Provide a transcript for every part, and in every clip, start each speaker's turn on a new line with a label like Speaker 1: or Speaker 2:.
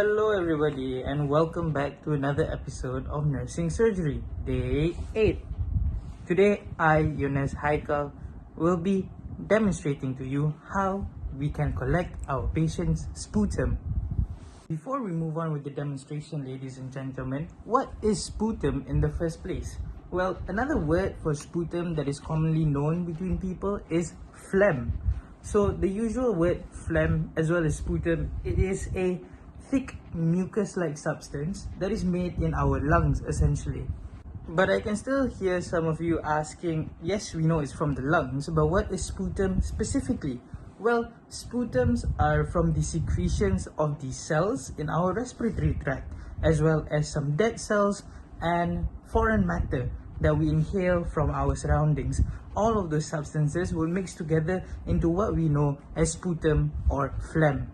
Speaker 1: Hello everybody and welcome back to another episode of Nursing Surgery, Day 8. Today I, Yunus Haiqal, will be demonstrating to you how we can collect our patient's sputum. Before we move on with the demonstration, ladies and gentlemen, what is sputum in the first place? Well, another word for sputum that is commonly known between people is phlegm. So the usual word phlegm as well as sputum, it is a thick mucus-like substance that is made in our lungs essentially. But I can still hear some of you asking, yes, we know it's from the lungs, but what is sputum specifically? Well, sputums are from the secretions of the cells in our respiratory tract, as well as some dead cells and foreign matter that we inhale from our surroundings. All of those substances will mix together into what we know as sputum or phlegm.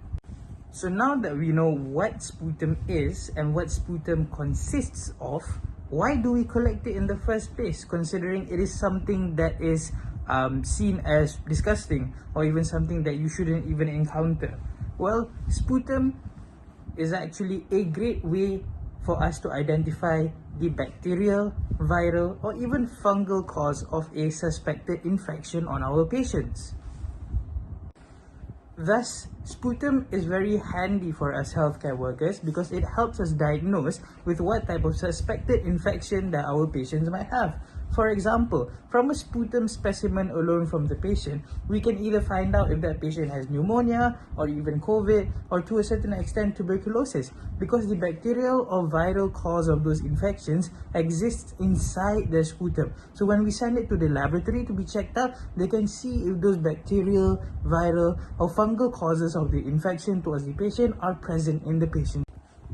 Speaker 1: So now that we know what sputum is and what sputum consists of, why do we collect it in the first place, considering it is something that is seen as disgusting or even something that you shouldn't even encounter? Well, sputum is actually a great way for us to identify the bacterial, viral, or even fungal cause of a suspected infection on our patients. Thus, sputum is very handy for us healthcare workers because it helps us diagnose with what type of suspected infection that our patients might have. For example, from a sputum specimen alone from the patient, we can either find out if that patient has pneumonia or even COVID or to a certain extent tuberculosis, because the bacterial or viral cause of those infections exists inside the sputum. So when we send it to the laboratory to be checked out, they can see if those bacterial, viral or fungal causes of the infection towards the patient are present in the patient.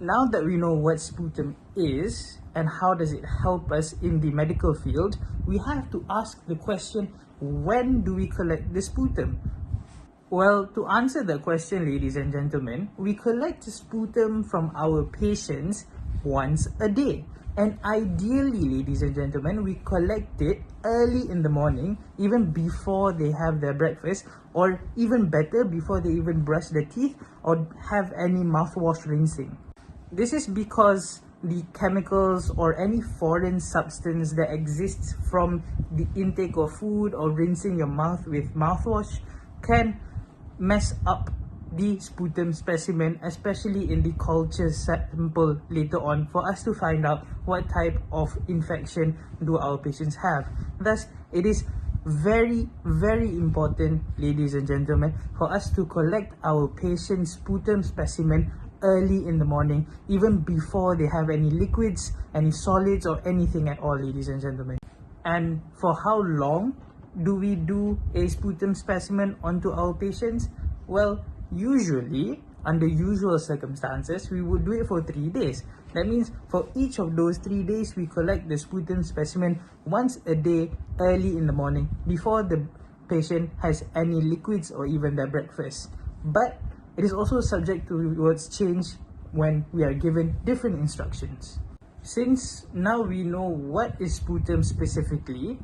Speaker 1: Now that we know what sputum is and how does it help us in the medical field, we have to ask the question, when do we collect the sputum? Well, to answer the question, ladies and gentlemen, we collect sputum from our patients once a day. And ideally, ladies and gentlemen, we collect it early in the morning, even before they have their breakfast, or even better, before they even brush their teeth or have any mouthwash rinsing. This is because the chemicals or any foreign substance that exists from the intake of food or rinsing your mouth with mouthwash can mess up the sputum specimen, especially in the culture sample later on, for us to find out what type of infection do our patients have. Thus, it is very, very important, ladies and gentlemen, for us to collect our patient's sputum specimen early in the morning, even before they have any liquids, any solids or anything at all, ladies and gentlemen. And for how long do we do a sputum specimen onto our patients? Well, usually, under usual circumstances, we would do it for 3 days. That means for each of those 3 days, we collect the sputum specimen once a day early in the morning before the patient has any liquids or even their breakfast. But it is also subject towards change when we are given different instructions. Since now we know what is sputum specifically,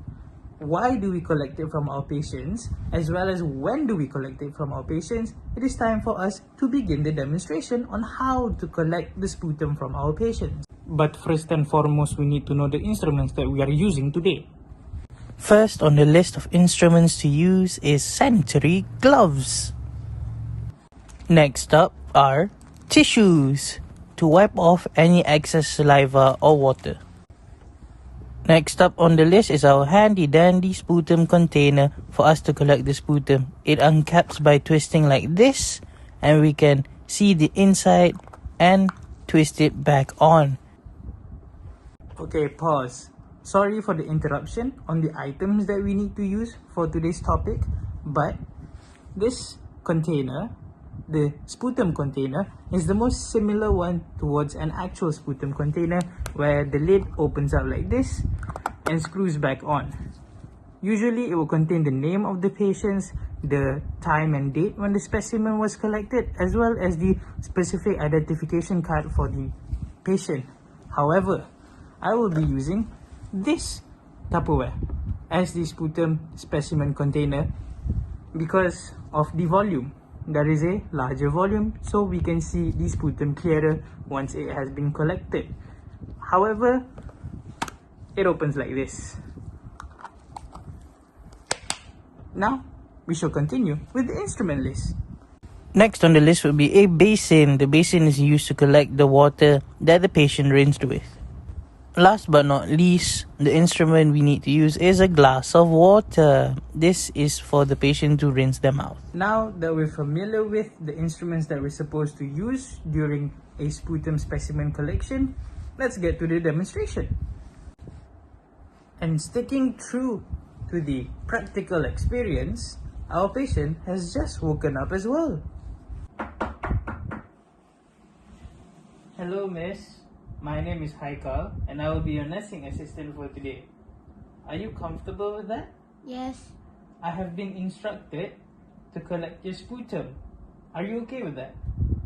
Speaker 1: why do we collect it from our patients, as well as when do we collect it from our patients, it is time for us to begin the demonstration on how to collect the sputum from our patients. But first and foremost, we need to know the instruments that we are using today. First on the list of instruments to use is sanitary gloves. Next up are tissues to wipe off any excess saliva or water. Next up on the list is our handy dandy sputum container for us to collect the sputum. It uncaps by twisting like this, and we can see the inside and twist it back on. Okay, pause. Sorry for the interruption on the items that we need to use for today's topic, but this container, the sputum container, is the most similar one towards an actual sputum container, where the lid opens up like this and screws back on. Usually it will contain the name of the patients, the time and date when the specimen was collected, as well as the specific identification card for the patient. However, I will be using this Tupperware as the sputum specimen container because of the volume. there is a larger volume, so we can see the sputum clearer once it has been collected. However, it opens like this. Now, we shall continue with the instrument list. Next on the list will be a basin. The basin is used to collect the water that the patient rinsed with. Last but not least, the instrument we need to use is a glass of water. This is for the patient to rinse them out. Now that we're familiar with the instruments that we're supposed to use during a sputum specimen collection, let's get to the demonstration. And sticking true to the practical experience, our patient has just woken up as well. Hello, miss. My name is Haiqal, and I will be your nursing assistant for today. Are you comfortable with that?
Speaker 2: Yes.
Speaker 1: I have been instructed to collect your sputum. Are you okay with that?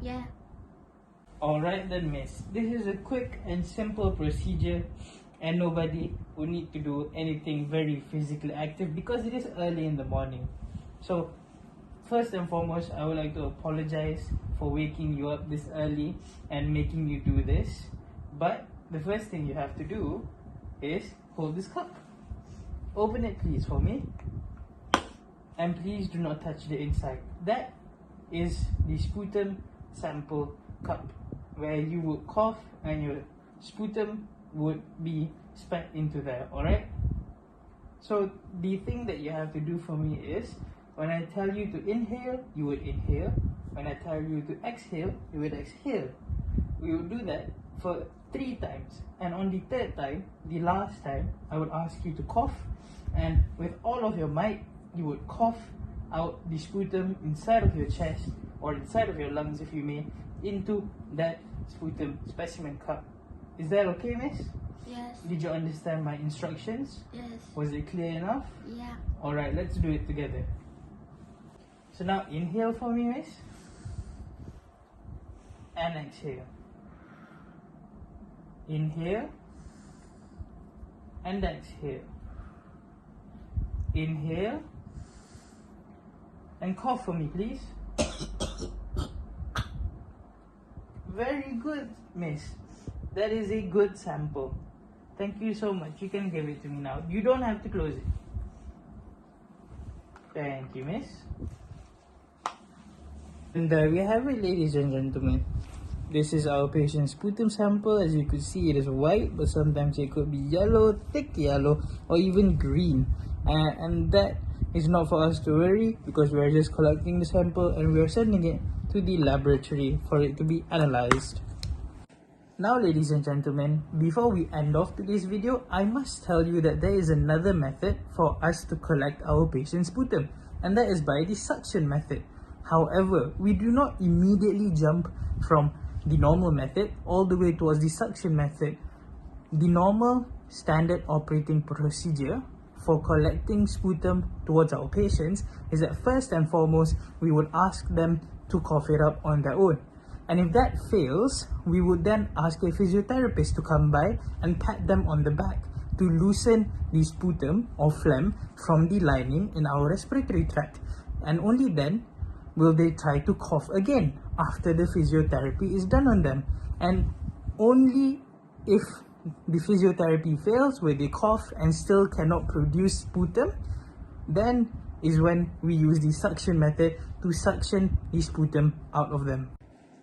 Speaker 2: Yeah.
Speaker 1: Alright then, miss. This is a quick and simple procedure, and nobody will need to do anything very physically active because it is early in the morning. So, first and foremost, I would like to apologize for waking you up this early and making you do this. But the first thing you have to do is hold this cup. Open it please for me. And please do not touch the inside. That is the sputum sample cup, where you would cough and your sputum would be spat into there, alright? So the thing that you have to do for me is, when I tell you to inhale, you would inhale. When I tell you to exhale, you would exhale. We would do that for 3 times, and on the 3rd time, the last time, I would ask you to cough, and with all of your might, you would cough out the sputum inside of your chest, or inside of your lungs if you may, into that sputum specimen cup. Is that okay, miss?
Speaker 2: Yes.
Speaker 1: Did you understand my instructions?
Speaker 2: Yes.
Speaker 1: Was it clear enough?
Speaker 2: Yeah.
Speaker 1: Alright, let's do it together. So now inhale for me, miss. And exhale. Inhale and exhale. Inhale and cough for me, please. Very good, miss. That is a good sample. Thank you so much. You can give it to me now. You don't have to close it. Thank you, miss. And there we have it, ladies and gentlemen. This is our patient's sputum sample. As you could see, it is white, but sometimes it could be yellow, thick yellow, or even green. And that is not for us to worry, because we are just collecting the sample and we are sending it to the laboratory for it to be analyzed. Now, ladies and gentlemen, before we end off today's video, I must tell you that there is another method for us to collect our patient's sputum, and that is by the suction method. However, we do not immediately jump from the normal method all the way towards the suction method. The normal standard operating procedure for collecting sputum towards our patients is that first and foremost, we would ask them to cough it up on their own. And if that fails, we would then ask a physiotherapist to come by and pat them on the back to loosen the sputum or phlegm from the lining in our respiratory tract. And only then will they try to cough again after the physiotherapy is done on them. And only if the physiotherapy fails, where they cough and still cannot produce sputum, then is when we use the suction method to suction the sputum out of them.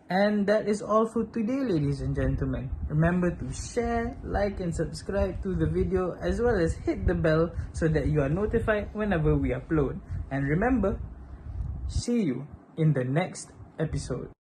Speaker 1: And that is all for today, ladies and gentlemen. Remember to share, like and subscribe to the video, as well as hit the bell so that you are notified whenever we upload. And remember, see you in the next episode.